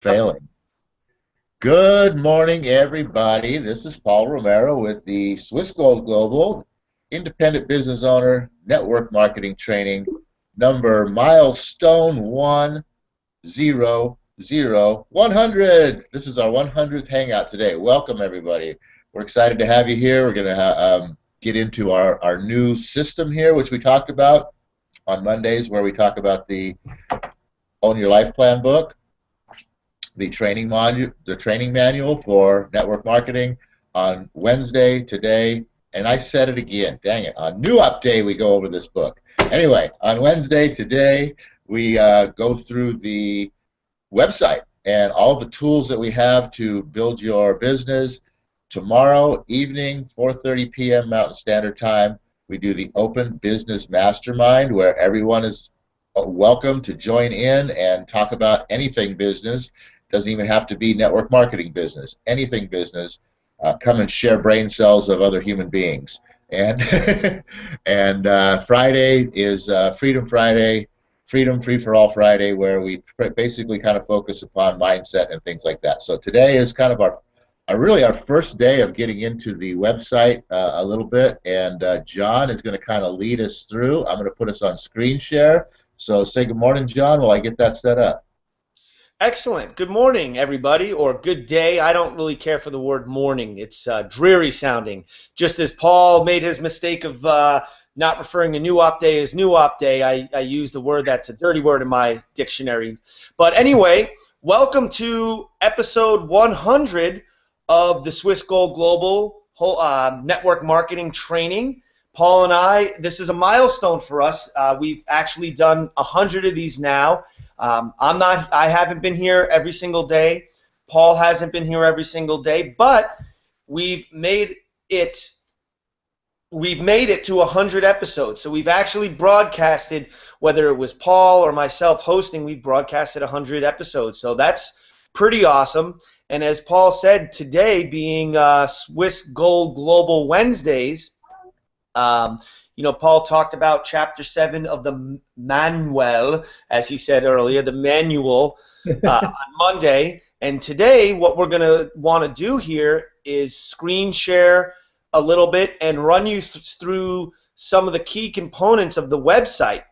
Failing. Good morning, everybody. This is Paul Romero with the Swiss Gold Global Independent Business Owner Network Marketing Training number milestone 100. This is our 100th hangout today. Welcome, everybody. We're excited to have you here. We're going to get into our new system here, which we talked about on Mondays, where we talk about the Own Your Life Plan book, the training manual for network marketing. On Wednesday, today, and I said it again, dang it, on New Up Day we go over this book. Anyway, on Wednesday, today, we go through the website and all the tools that we have to build your business. Tomorrow evening, 4:30 p.m. Mountain Standard Time, we do the Open Business Mastermind, where everyone is welcome to join in and talk about anything business. Doesn't even have to be network marketing business. Anything business. Come and share brain cells of other human beings. And Friday is Freedom Friday, Freedom Free for All Friday, where we basically kind of focus upon mindset and things like that. So today is kind of really our first day of getting into the website a little bit, and John is going to kind of lead us through. I'm going to put us on screen share. So say good morning, John, while I get that set up. Excellent. Good morning, everybody, or good day. I don't really care for the word morning. It's dreary sounding. Just as Paul made his mistake of not referring to New Op Day as New Op Day, I used a word that's a dirty word in my dictionary. But anyway, welcome to episode 100 of the Swiss Gold Global Network Marketing Training. Paul and I, this is a milestone for us. We've actually done 100 of these now. I haven't been here every single day. Paul hasn't been here every single day, but we've made it to 100 episodes. So we've actually broadcasted, whether it was Paul or myself hosting, we've broadcasted 100 episodes. So that's pretty awesome. And as Paul said, today being Swiss Gold Global Wednesdays, Paul talked about Chapter 7 of the manual, as he said earlier, the manual on Monday. And today, what we're going to want to do here is screen share a little bit and run you through some of the key components of the website.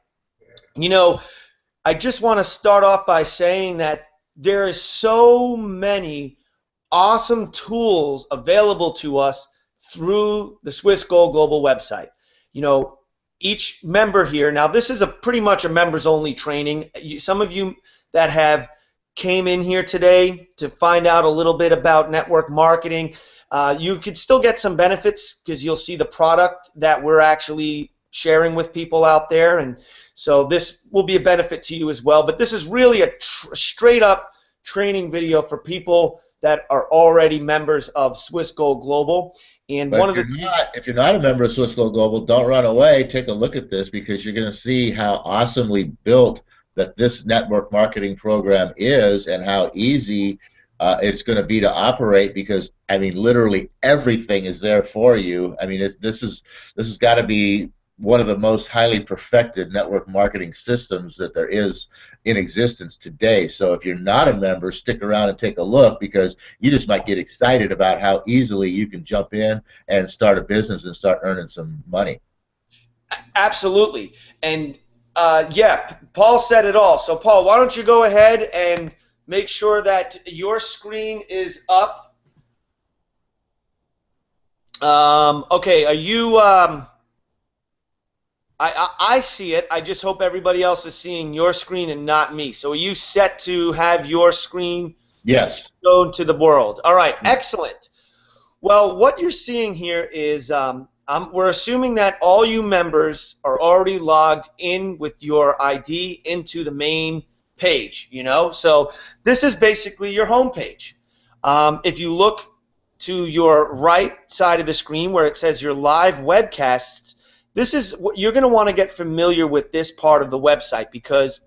I just want to start off by saying that there is so many awesome tools available to us through the Swiss Gold Global website. Each member here, now this is pretty much a members-only training. Some of you that have came in here today to find out a little bit about network marketing, you could still get some benefits because you'll see the product that we're actually sharing with people out there, and so this will be a benefit to you as well. But this is really a straight-up training video for people that are already members of Swiss Gold Global. And but if you're not a member of Swiss Gold Global, don't run away. Take a look at this, because you're going to see how awesomely built that this network marketing program is, and how easy it's going to be to operate. Because I mean, literally everything is there for you. I mean, this has got to be one of the most highly perfected network marketing systems that there is in existence today. So if you're not a member, stick around and take a look, because you just might get excited about how easily you can jump in and start a business and start earning some money. Absolutely. And yeah, Paul said it all. So Paul, why don't you go ahead and make sure that your screen is up. Okay, are you... I see it. I just hope everybody else is seeing your screen and not me. So are you set to have your screen shown to the world? All right, excellent. Well, what you're seeing here is we're assuming that all you members are already logged in with your ID into the main page, So this is basically your home page. If you look to your right side of the screen where it says your live webcasts, this is what you're going to want to get familiar with, this part of the website, because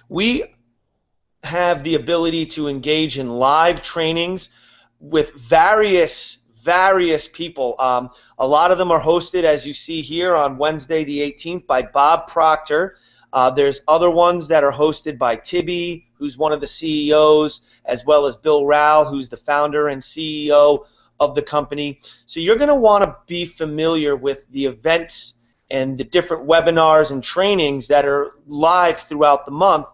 we have the ability to engage in live trainings with various people. A lot of them are hosted, as you see here, on Wednesday the 18th by Bob Proctor. There's other ones that are hosted by Tibby, who's one of the CEOs, as well as Bill Rao, who's the founder and CEO of the company. So you're going to want to be familiar with the events and the different webinars and trainings that are live throughout the month,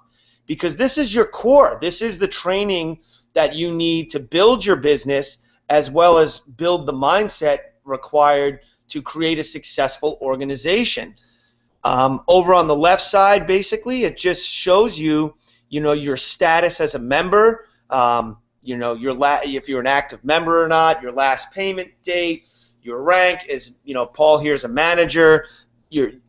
because this is your core. This is the training that you need to build your business, as well as build the mindset required to create a successful organization. Over on the left side, basically, it just shows you, your status as a member, if you're an active member or not, your last payment date, your rank is, Paul here is a manager,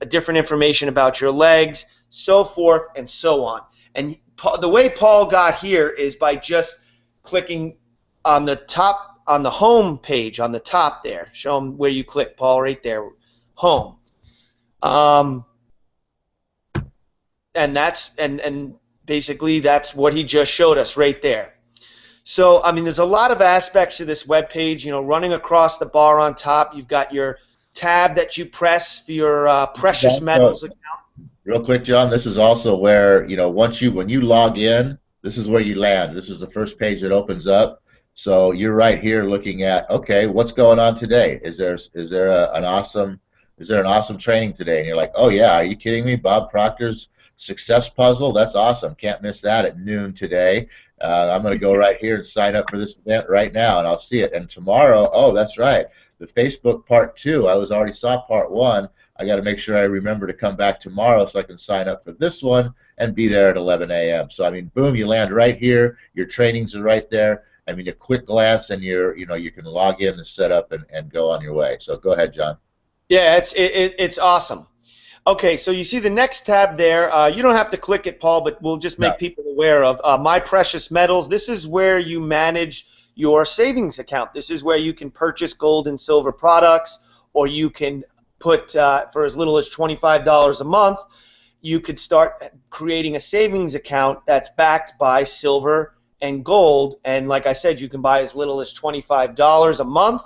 different information about your legs, so forth and so on. And the way Paul got here is by just clicking on the top, on the home page, on the top there. Show them where you click, Paul, right there, home. And basically that's what he just showed us right there. So, I mean, there's a lot of aspects to this web page. Running across the bar on top, you've got your tab that you press for your precious metals account. Real quick, John, this is also where, when you log in, this is where you land. This is the first page that opens up. So you're right here looking at, okay, what's going on today? Is there an awesome training today? And you're like, oh yeah, are you kidding me? Bob Proctor's Success Puzzle, that's awesome. Can't miss that at noon today. I'm going to go right here and sign up for this event right now, and I'll see it. And tomorrow, oh, that's right, the Facebook part 2. I already saw part 1. I got to make sure I remember to come back tomorrow so I can sign up for this one and be there at 11 a.m. So I mean, boom, you land right here. Your trainings are right there. I mean, a quick glance, and you can log in and set up and go on your way. So go ahead, John. Yeah, it's awesome. Okay, so you see the next tab there. You don't have to click it, Paul, but we'll just make people aware of My Precious Metals. This is where you manage your savings account. This is where you can purchase gold and silver products, or you can put, for as little as $25 a month, you could start creating a savings account that's backed by silver and gold. And like I said, you can buy as little as $25 a month.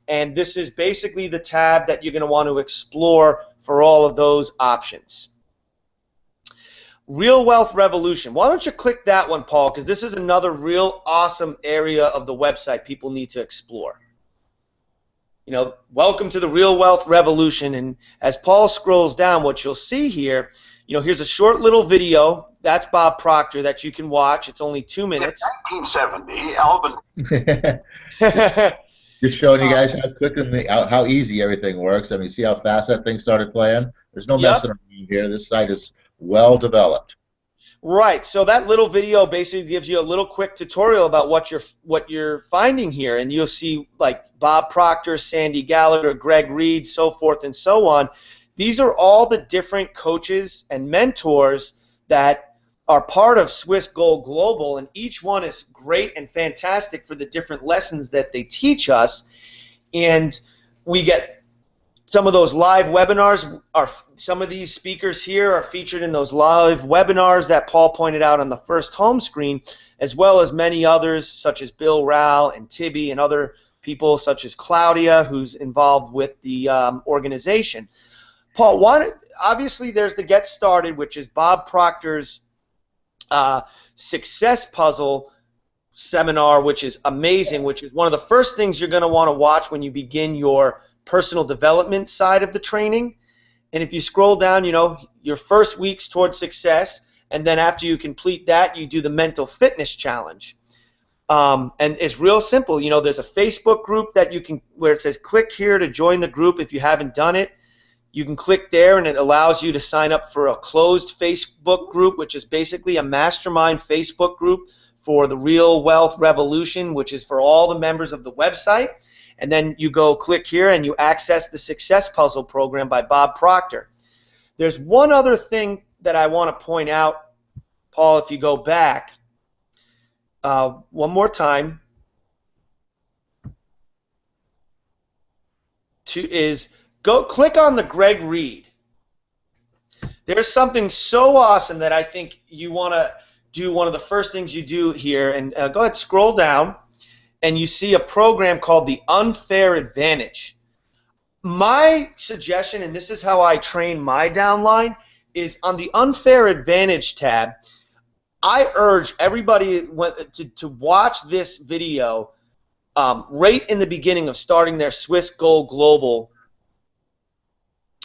And this is basically the tab that you're going to want to explore for all of those options. Real Wealth Revolution. Why don't you click that one, Paul, because this is another real awesome area of the website people need to explore. Welcome to the Real Wealth Revolution. And as Paul scrolls down, what you'll see here, here's a short little video. That's Bob Proctor that you can watch. It's only 2 minutes. In 1970, Alvin. Just showing you guys how quick and how easy everything works. I mean, see how fast that thing started playing? There's no messing around here. This site is well developed. Right. So that little video basically gives you a little quick tutorial about what you're finding here, and you'll see like Bob Proctor, Sandy Gallagher, Greg Reed, so forth and so on. These are all the different coaches and mentors that are part of Swiss Gold Global, and each one is great and fantastic for the different lessons that they teach us. And we get some of those live webinars. Some of these speakers here are featured in those live webinars that Paul pointed out on the first home screen, as well as many others such as Bill Rao and Tibby and other people such as Claudia, who's involved with the organization. Paul, obviously there's the Get Started, which is Bob Proctor's Success Puzzle seminar, which is amazing, which is one of the first things you're going to want to watch when you begin your personal development side of the training. And if you scroll down, your first weeks towards success, and then after you complete that, you do the mental fitness challenge. And it's real simple. There's a Facebook group that you can, where it says click here to join the group if you haven't done it. You can click there, and it allows you to sign up for a closed Facebook group, which is basically a mastermind Facebook group for the Real Wealth Revolution, which is for all the members of the website. And then you go click here, and you access the Success Puzzle program by Bob Proctor. There's one other thing that I want to point out, Paul, if you go back one more time, go click on the Greg Reed. There's something so awesome that I think you want to do. One of the first things you do here, and go ahead, scroll down, and you see a program called the Unfair Advantage. My suggestion, and this is how I train my downline, is on the unfair advantage tab. I urge everybody to watch this video right in the beginning of starting their Swiss Gold Global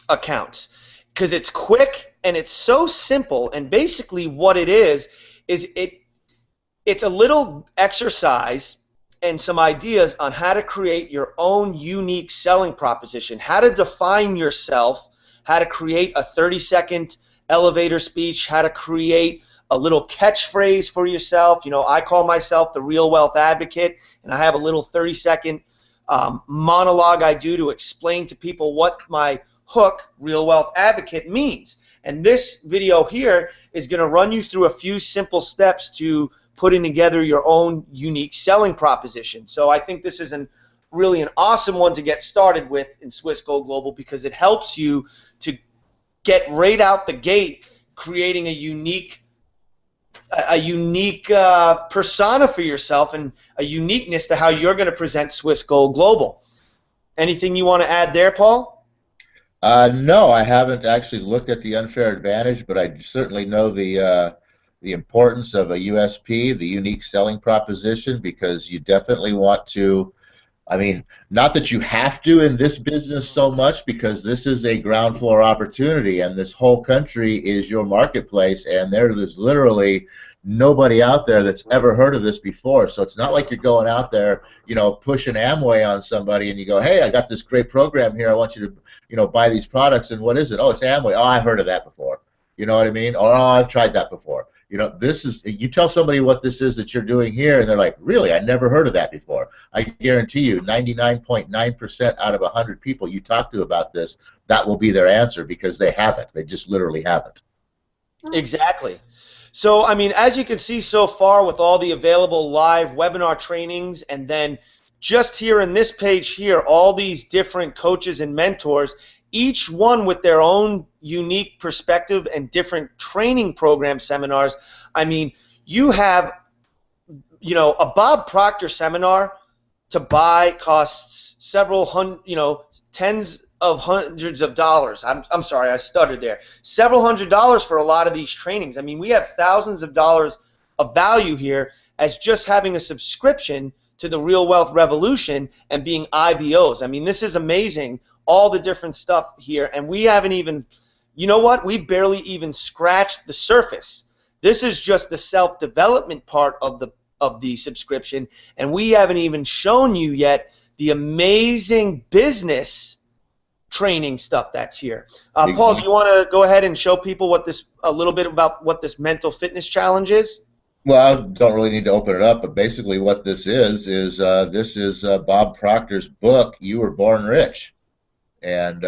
accounts, because it's quick and it's so simple. And basically what it is it's a little exercise and some ideas on how to create your own unique selling proposition, how to define yourself, how to create a 30-second elevator speech, how to create a little catchphrase for yourself. You know, I call myself the Real Wealth Advocate, and I have a little 30-second monologue I do to explain to people what my hook, Real Wealth Advocate, means. And this video here is going to run you through a few simple steps to putting together your own unique selling proposition. So I think this is really an awesome one to get started with in Swiss Gold Global, because it helps you to get right out the gate creating a unique persona for yourself and a uniqueness to how you're going to present Swiss Gold Global. Anything you want to add there, Paul? No, I haven't actually looked at the unfair advantage, but I certainly know the importance of a USP, the unique selling proposition, because you definitely want to, I mean, not that you have to in this business so much, because this is a ground floor opportunity and this whole country is your marketplace, and there is literally nobody out there that's ever heard of this before. So it's not like you're going out there, you know, pushing Amway on somebody and you go, hey, I got this great program here, I want you to, you know, buy these products, and what is it? Oh, it's Amway. Oh, I heard of that before. You know what I mean? Or, oh, I've tried that before. You know, this is, you tell somebody what this is that you're doing here, and they're like, really? I never heard of that before. I guarantee you 99.9% out of 100 people you talk to about this, that will be their answer, because they haven't. They just literally haven't. Exactly. So, I mean, as you can see so far with all the available live webinar trainings, and then just here in this page here, all these different coaches and mentors, each one with their own unique perspective and different training program seminars. I mean, you have, you know, a Bob Proctor seminar to buy costs several hundred, you know, tens of hundreds of dollars. I'm sorry, I stuttered there. Several $100s for a lot of these trainings. I mean, we have thousands of dollars of value here as just having a subscription to the Real Wealth Revolution and being IBOs. I mean, this is amazing, all the different stuff here, and we haven't even, you know what, we barely even scratched the surface. This is just the self-development part of the subscription, and we haven't even shown you yet the amazing business training stuff that's here. Paul, do you want to go ahead and show people what this, a little bit about what this mental fitness challenge is? Well, I don't really need to open it up, but basically what this is Bob Proctor's book, You Were Born Rich. And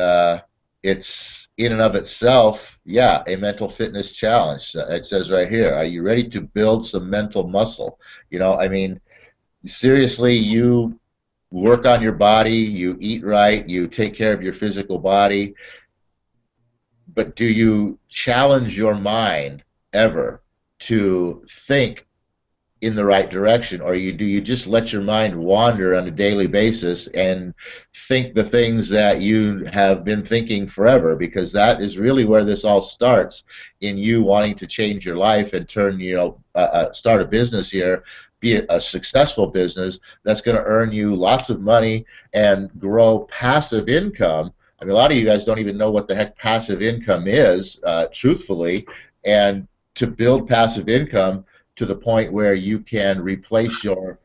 it's in and of itself, yeah, a mental fitness challenge. It says right here, are you ready to build some mental muscle? You know, I mean, seriously, you work on your body, you eat right, you take care of your physical body, but do you challenge your mind ever to think in the right direction, or do you just let your mind wander on a daily basis and think the things that you have been thinking forever? Because that is really where this all starts, in you wanting to change your life and turn, you know, start a business here, be a successful business that's going to earn you lots of money and grow passive income. I mean, a lot of you guys don't even know what the heck passive income is, truthfully, and to build passive income to the point where you can replace your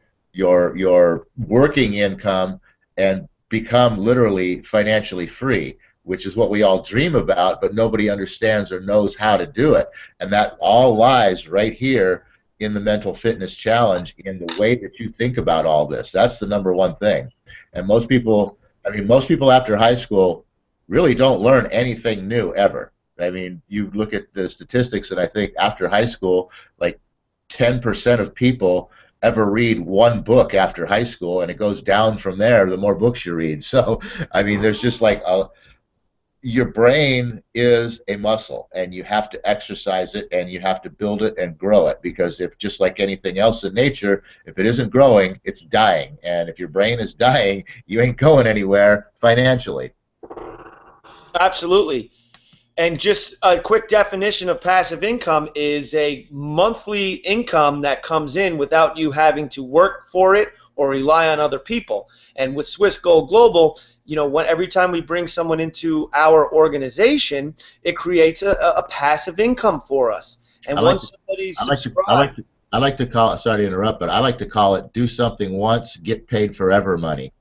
working income and become literally financially free, which is what we all dream about, but nobody understands or knows how to do it. And that all lies right here in the Mental Fitness Challenge, in the way that you think about all this. That's the number one thing. And most people, I mean, most people after high school really don't learn anything new ever. I mean, you look at the statistics, and I think after high school, like 10% of people ever read one book after high school, and it goes down from there the more books you read. So, I mean, there's just like your brain is a muscle, and you have to exercise it, and you have to build it and grow it, because if, just like anything else in nature, if it isn't growing, it's dying. And if your brain is dying, you ain't going anywhere financially. Absolutely. And just a quick definition of passive income is a monthly income that comes in without you having to work for it or rely on other people. And with Swiss Gold Global, you know, every time we bring someone into our organization, it creates a passive income for us. And once somebody's subscribed, I like to call it, sorry to interrupt, but I like to call it do something once, get paid forever money.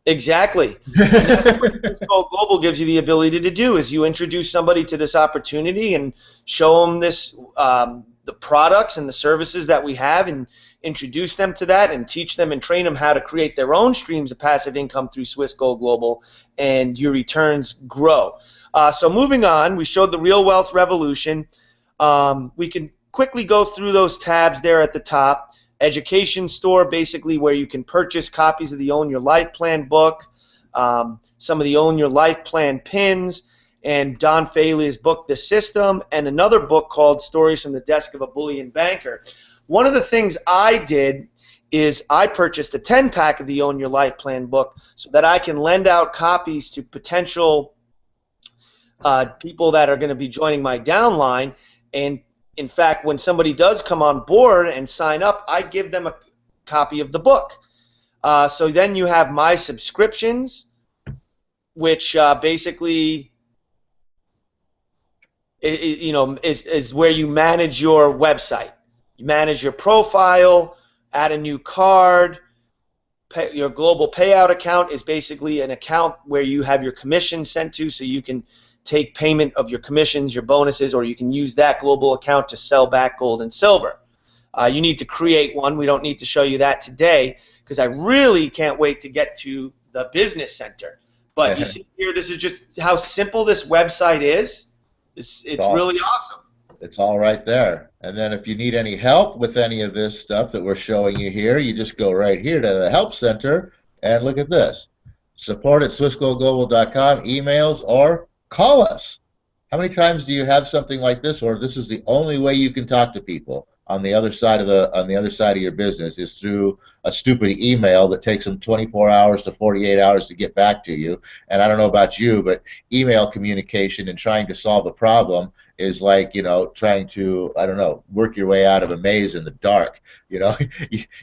Exactly. And that's what Swiss Gold Global gives you the ability to do, is you introduce somebody to this opportunity and show them this, the products and the services that we have, and introduce them to that and teach them and train them how to create their own streams of passive income through Swiss Gold Global, and your returns grow. So moving on, we showed the Real Wealth Revolution. We can quickly go through those tabs there at the top. Education store, basically where you can purchase copies of the Own Your Life Plan book, some of the Own Your Life Plan pins, and Don Failey's book, The System, and another book called Stories from the Desk of a Bullion Banker. One of the things I did is I purchased a 10-pack of the Own Your Life Plan book so that I can lend out copies to potential people that are going to be joining my downline. And in fact, when somebody does come on board and sign up, I give them a copy of the book. So then you have my subscriptions, which basically is where you manage your website. You manage your profile, add a new card. Your global payout account is basically an account where you have your commissions sent to, so you can take payment of your commissions, your bonuses, or you can use that global account to sell back gold and silver. You need to create one. We don't need to show you that today because I really can't wait to get to the business center. But you see here, this is just how simple this website is. It's really awesome. It's all right there. And then if you need any help with any of this stuff that we're showing you here, you just go right here to the Help Center and look at this. Support at SwissGoldGlobal.com, emails, or call us. How many times do you have something like this, or this is the only way you can talk to people on the other side of your business is through a stupid email that takes them 24 hours to 48 hours to get back to you? And I don't know about you, but email communication and trying to solve a problem is like, you know, trying to, I don't know, work your way out of a maze in the dark. You know,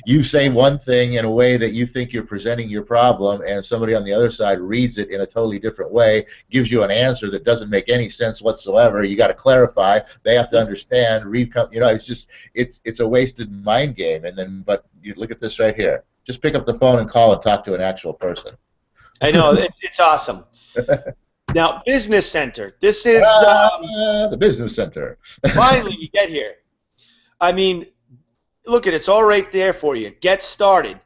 you say one thing in a way that you think you're presenting your problem, and somebody on the other side reads it in a totally different way, gives you an answer that doesn't make any sense whatsoever. You got to clarify. They have to understand. You know, it's just it's a wasted mind game. And then, but you look at this right here. Just pick up the phone and call and talk to an actual person. I know, it's awesome. Now, Business Center. This is the Business Center. Finally, we get here. I mean, look at it. It's all right there for you. Get started.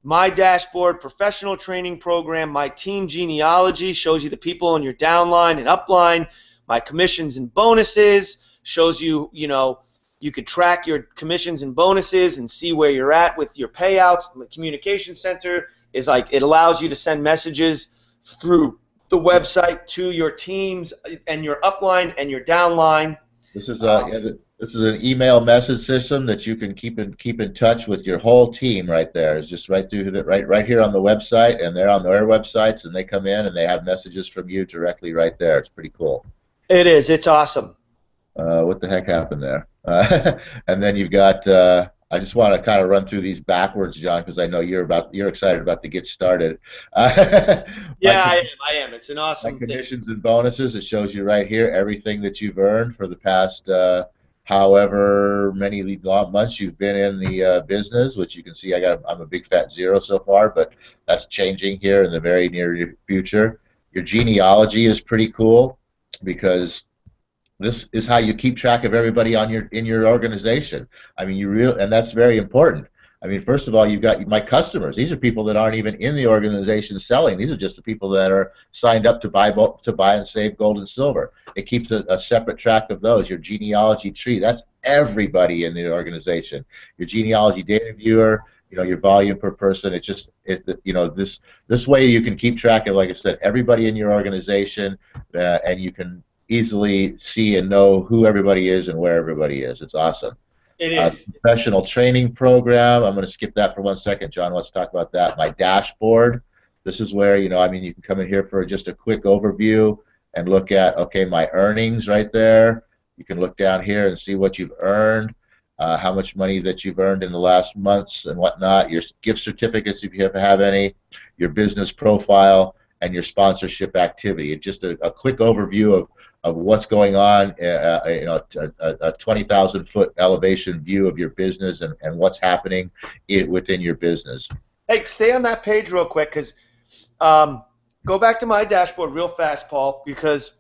My dashboard, professional training program, my team genealogy shows you the people in your downline and upline. My commissions and bonuses shows you, you know, you could track your commissions and bonuses and see where you're at with your payouts. The communication center is like, it allows you to send messages through the website to your teams and your upline and your downline. This is this is an email message system that you can keep in touch with your whole team right there. It's just right through the right here on the website, and they're on their websites, and they come in and they have messages from you directly right there. It's pretty cool. It is. It's awesome. What the heck happened there? And then you've got. I just want to kind of run through these backwards, John, because I know you're excited about to get started. Yeah, I am. It's an awesome thing. Commissions and bonuses. It shows you right here everything that you've earned for the past however many months you've been in the business, which you can see I'm a big fat 0 so far, but that's changing here in the very near future. Your genealogy is pretty cool because this is how you keep track of everybody in your organization. I mean, and that's very important. I mean, first of all, you've got my customers. These are people that aren't even in the organization selling. These are just the people that are signed up to buy and save gold and silver. It keeps a separate track of those. Your genealogy tree, that's everybody in the organization. Your genealogy data viewer, you know, your volume per person. You know, this way you can keep track of, like I said, everybody in your organization, and you can easily see and know who everybody is and where everybody is. It's awesome. It is. Professional training program. I'm going to skip that for 1 second. John, let's talk about that. My dashboard. This is where, you know, I mean, you can come in here for just a quick overview and look at, okay, my earnings right there. You can look down here and see what you've earned, how much money that you've earned in the last months and whatnot, your gift certificates if you have any, your business profile, and your sponsorship activity. It's just a quick overview of what's going on, a 20,000-foot elevation view of your business and what's happening within your business. Hey, stay on that page real quick, because go back to my dashboard real fast, Paul, because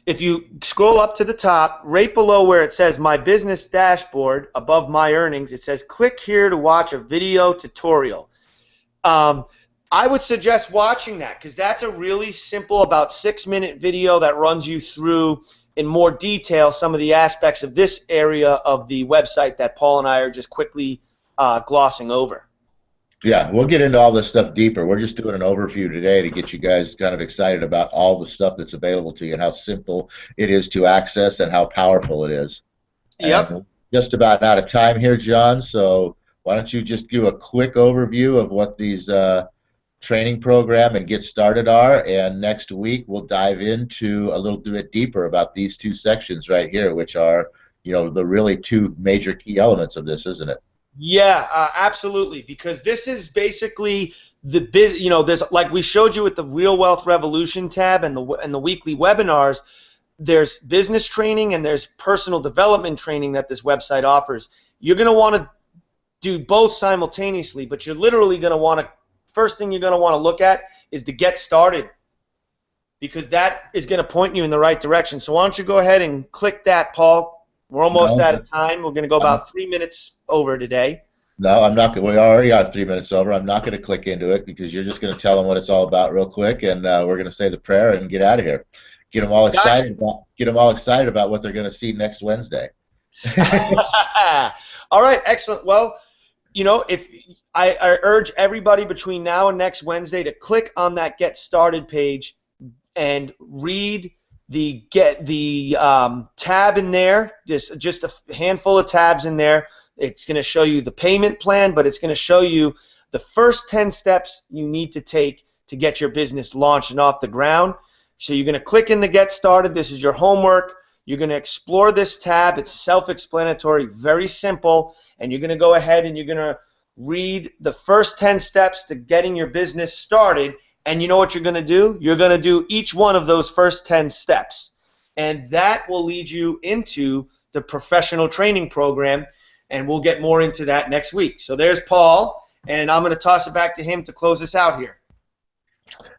if you scroll up to the top, right below where it says My Business Dashboard, above My Earnings, it says click here to watch a video tutorial. I would suggest watching that, because that's a really simple, about 6-minute video that runs you through in more detail some of the aspects of this area of the website that Paul and I are just quickly glossing over. Yeah, we'll get into all this stuff deeper. We're just doing an overview today to get you guys kind of excited about all the stuff that's available to you and how simple it is to access and how powerful it is. Yep. And just about out of time here, John, so why don't you just do a quick overview of what these training program and get started are, and next week we'll dive into a little bit deeper about these two sections right here, which are, the really two major key elements of this, isn't it? Yeah, absolutely, because this is basically there's, like we showed you with the Real Wealth Revolution tab and the weekly webinars, there's business training and there's personal development training that this website offers. You're going to want to do both simultaneously, but you're literally going to want to, first thing you're going to want to look at is to get started, because that is going to point you in the right direction. So why don't you go ahead and click that, Paul? We're almost out of time. We're going to go about 3 minutes over today. No, I'm not. We already are 3 minutes over. I'm not going to click into it, because you're just going to tell them what it's all about real quick, and we're going to say the prayer and get out of here. Get them all excited. Get them all excited about what they're going to see next Wednesday. All right, excellent. Well, if I urge everybody between now and next Wednesday to click on that Get Started page and read the tab in there. Just a handful of tabs in there. It's going to show you the payment plan, but it's going to show you the first 10 steps you need to take to get your business launched and off the ground. So you're going to click in the Get Started. This is your homework. You're going to explore this tab. It's self-explanatory, very simple, and you're going to go ahead and you're going to read the first 10 steps to getting your business started. And you know what you're going to do? You're going to do each one of those first 10 steps. And that will lead you into the professional training program, and we'll get more into that next week. So there's Paul, and I'm going to toss it back to him to close us out here.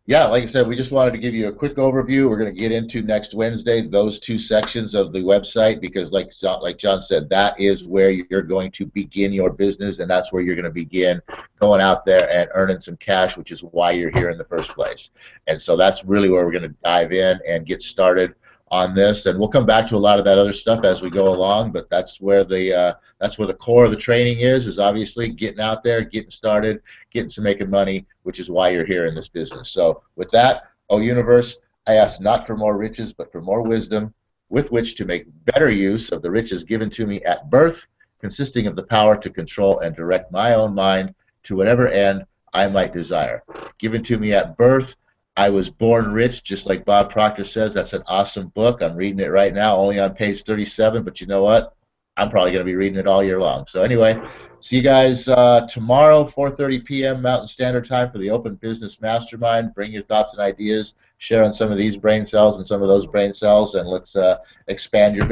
Yeah, like I said, we just wanted to give you a quick overview. We're going to get into next Wednesday those two sections of the website, because like John said, that is where you're going to begin your business, and that's where you're going to begin going out there and earning some cash, which is why you're here in the first place. And so that's really where we're going to dive in and get started on this, and we'll come back to a lot of that other stuff as we go along, but that's where the core of the training is obviously getting out there, getting started, getting to making money, which is why you're here in this business. So with that, O universe, I ask not for more riches, but for more wisdom, with which to make better use of the riches given to me at birth, consisting of the power to control and direct my own mind to whatever end I might desire. Given to me at birth, I was born rich, just like Bob Proctor says. That's an awesome book. I'm reading it right now, only on page 37, but you know what? I'm probably going to be reading it all year long. So anyway, see you guys tomorrow, 4:30 p.m. Mountain Standard Time for the Open Business Mastermind. Bring your thoughts and ideas, share on some of these brain cells and some of those brain cells, and let's expand your business.